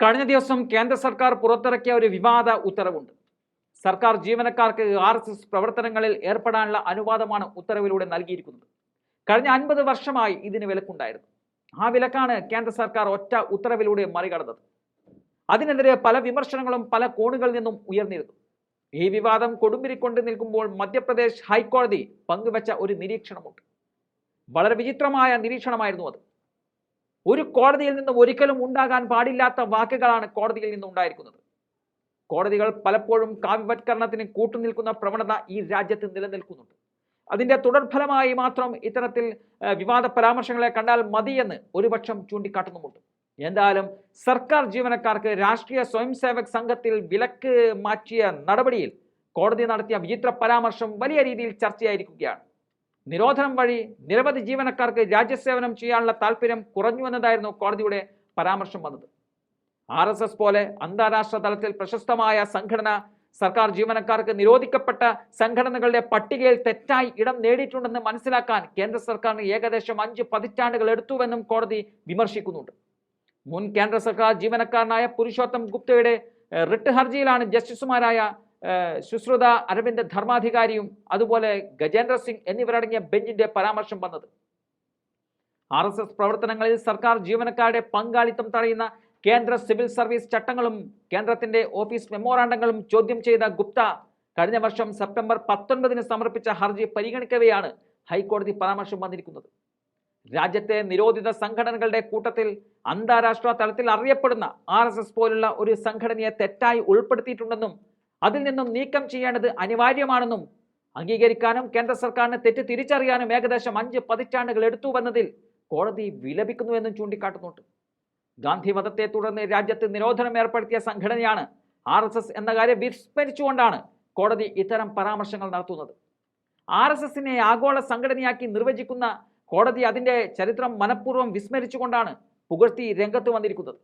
കഴിഞ്ഞ ദിവസം കേന്ദ്ര സർക്കാർ പുറത്തിറക്കിയ ഒരു വിവാദ ഉത്തരവുണ്ട്. സർക്കാർ ജീവനക്കാർക്ക് RSS പ്രവർത്തനങ്ങളിൽ ഏർപ്പെടാനുള്ള അനുവാദമാണ് ഉത്തരവിലൂടെ നൽകിയിരിക്കുന്നത്. കഴിഞ്ഞ 50 വർഷമായി ഇതിന് വിലക്കുണ്ടായിരുന്നു. ആ വിലക്കാണ് കേന്ദ്ര സർക്കാർ ഒറ്റ ഉത്തരവിലൂടെ മറികടന്നത്. അതിനെതിരെ പല വിമർശനങ്ങളും പല കോണുകളിൽ നിന്നും ഉയർന്നിരുന്നു. ഈ വിവാദം കൊടുമ്പിരിക്കൊണ്ട് നിൽക്കുമ്പോൾ മധ്യപ്രദേശ് ഹൈക്കോടതി പങ്കുവച്ച ഒരു നിരീക്ഷണമുണ്ട്. വളരെ വിചിത്രമായ നിരീക്ഷണമായിരുന്നു അത്. ഒരു കോടതിയിൽ നിന്ന് ഒരിക്കലും ഉണ്ടാകാൻ പാടില്ലാത്ത വാക്കുകളാണ് കോടതിയിൽ നിന്ന് ഉണ്ടായിരിക്കുന്നത്. കോടതികൾ പലപ്പോഴും കാവ്യവത്കരണത്തിന് കൂട്ടുനിൽക്കുന്ന പ്രവണത ഈ രാജ്യത്ത് നിലനിൽക്കുന്നുണ്ട്. അതിന്റെ തുടർഫലമായി മാത്രം ഇത്തരത്തിൽ വിവാദ പരാമർശങ്ങളെ കണ്ടാൽ മതിയെന്ന് ഒരുപക്ഷം ചൂണ്ടിക്കാട്ടുന്നുമുണ്ട്. എന്തായാലും സർക്കാർ ജീവനക്കാർക്ക് രാഷ്ട്രീയ സ്വയംസേവക് സംഘത്തിൽ വിലക്ക് മാറ്റിയ നടപടിയിൽ കോടതി നടത്തിയ വിചിത്ര പരാമർശം വലിയ രീതിയിൽ ചർച്ചയായിരിക്കുകയാണ്. നിരോധനം വഴി നിരവധി ജീവനക്കാർക്ക് രാജ്യസേവനം ചെയ്യാനുള്ള താല്പര്യം കുറഞ്ഞു എന്നതായിരുന്നു കോടതിയുടെ പരാമർശം വന്നത്. RSS പോലെ അന്താരാഷ്ട്ര തലത്തിൽ പ്രശസ്തമായ സംഘടന സർക്കാർ ജീവനക്കാർക്ക് നിരോധിക്കപ്പെട്ട സംഘടനകളുടെ പട്ടികയിൽ തെറ്റായി ഇടം നേടിയിട്ടുണ്ടെന്ന് മനസ്സിലാക്കാൻ കേന്ദ്ര സർക്കാരിന് ഏകദേശം 5 പതിറ്റാണ്ടുകൾ എടുത്തുവെന്നും കോടതി വിമർശിക്കുന്നുണ്ട്. മുൻ കേന്ദ്ര സർക്കാർ ജീവനക്കാരനായ പുരുഷോത്തം ഗുപ്തയുടെ റിട്ട് ഹർജിയിലാണ് ജസ്റ്റിസുമാരായ സുശ്രുത അരവിന്ദ് ധർമാധികാരിയും അതുപോലെ ഗജേന്ദ്ര സിംഗ് എന്നിവരടങ്ങിയ ബെഞ്ചിന്റെ പരാമർശം വന്നത്. RSS പ്രവർത്തനങ്ങളിൽ സർക്കാർ ജീവനക്കാരുടെ പങ്കാളിത്തം തടയുന്ന കേന്ദ്ര സിവിൽ സർവീസ് ചട്ടങ്ങളും കേന്ദ്രത്തിന്റെ ഓഫീസ് മെമ്മോറാണ്ടങ്ങളും ചോദ്യം ചെയ്ത ഗുപ്ത കഴിഞ്ഞ വർഷം സെപ്റ്റംബർ 19 സമർപ്പിച്ച ഹർജി പരിഗണിക്കവെയാണ് ഹൈക്കോടതി പരാമർശം വന്നിരിക്കുന്നത്. രാജ്യത്തെ നിരോധിത സംഘടനകളുടെ കൂട്ടത്തിൽ അന്താരാഷ്ട്ര തലത്തിൽ അറിയപ്പെടുന്ന RSS പോലുള്ള ഒരു സംഘടനയെ തെറ്റായി ഉൾപ്പെടുത്തിയിട്ടുണ്ടെന്നും അതിൽ നിന്നും നീക്കം ചെയ്യേണ്ടത് അനിവാര്യമാണെന്നും അംഗീകരിക്കാനും കേന്ദ്ര സർക്കാരിന് തെറ്റ് തിരിച്ചറിയാനും ഏകദേശം 5 പതിറ്റാണ്ടുകൾ എടുത്തുവന്നതിൽ കോടതി വിലപിക്കുന്നുവെന്നും ചൂണ്ടിക്കാട്ടുന്നുണ്ട്. ഗാന്ധി വധത്തെ തുടർന്ന് രാജ്യത്ത് നിരോധനം ഏർപ്പെടുത്തിയ സംഘടനയാണ് RSS എന്ന കാര്യം വിസ്മരിച്ചുകൊണ്ടാണ് കോടതി ഇത്തരം പരാമർശങ്ങൾ നടത്തുന്നത്. RSSനെ ആഗോള സംഘടനയാക്കി നിർവചിക്കുന്ന കോടതി അതിന്റെ ചരിത്രം മനഃപൂർവ്വം വിസ്മരിച്ചുകൊണ്ടാണ് പുകഴ്ത്തി രംഗത്ത് വന്നിരിക്കുന്നത്.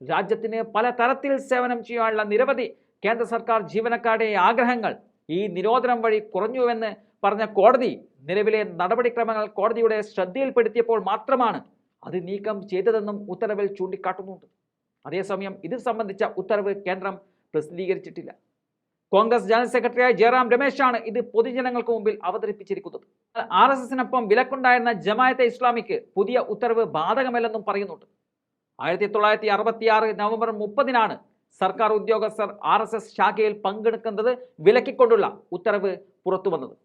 രാജ്യത്തിന് പല തരത്തിൽ സേവനം ചെയ്യാനുള്ള നിരവധി കേന്ദ്ര സർക്കാർ ജീവനക്കാരുടെ ആഗ്രഹങ്ങൾ ഈ നിരോധനം വഴി കുറഞ്ഞുവെന്ന് പറഞ്ഞ കോടതി നിലവിലെ നടപടിക്രമങ്ങൾ കോടതിയുടെ ശ്രദ്ധയിൽപ്പെടുത്തിയപ്പോൾ മാത്രമാണ് അത് നീക്കം ചെയ്തതെന്നും ഉത്തരവിൽ ചൂണ്ടിക്കാട്ടുന്നുണ്ട്. അതേസമയം ഇത് സംബന്ധിച്ച ഉത്തരവ് കേന്ദ്രം പ്രസിദ്ധീകരിച്ചിട്ടില്ല. കോൺഗ്രസ് ജനറൽ സെക്രട്ടറിയായ ജയറാം രമേശാണ് ഇത് പൊതുജനങ്ങൾക്ക് മുമ്പിൽ അവതരിപ്പിച്ചിരിക്കുന്നത്. RSSനൊപ്പം വിലക്കുണ്ടായിരുന്ന ജമാഅത്തെ ഇസ്ലാമിക്ക് പുതിയ ഉത്തരവ് ബാധകമല്ലെന്നും പറയുന്നുണ്ട്. 1966 നവംബർ 30 സർക്കാർ ഉദ്യോഗസ്ഥർ RSS ശാഖയിൽ പങ്കെടുക്കുന്നത് വിലക്കിക്കൊണ്ടുള്ള ഉത്തരവ് പുറത്തു വന്നത്.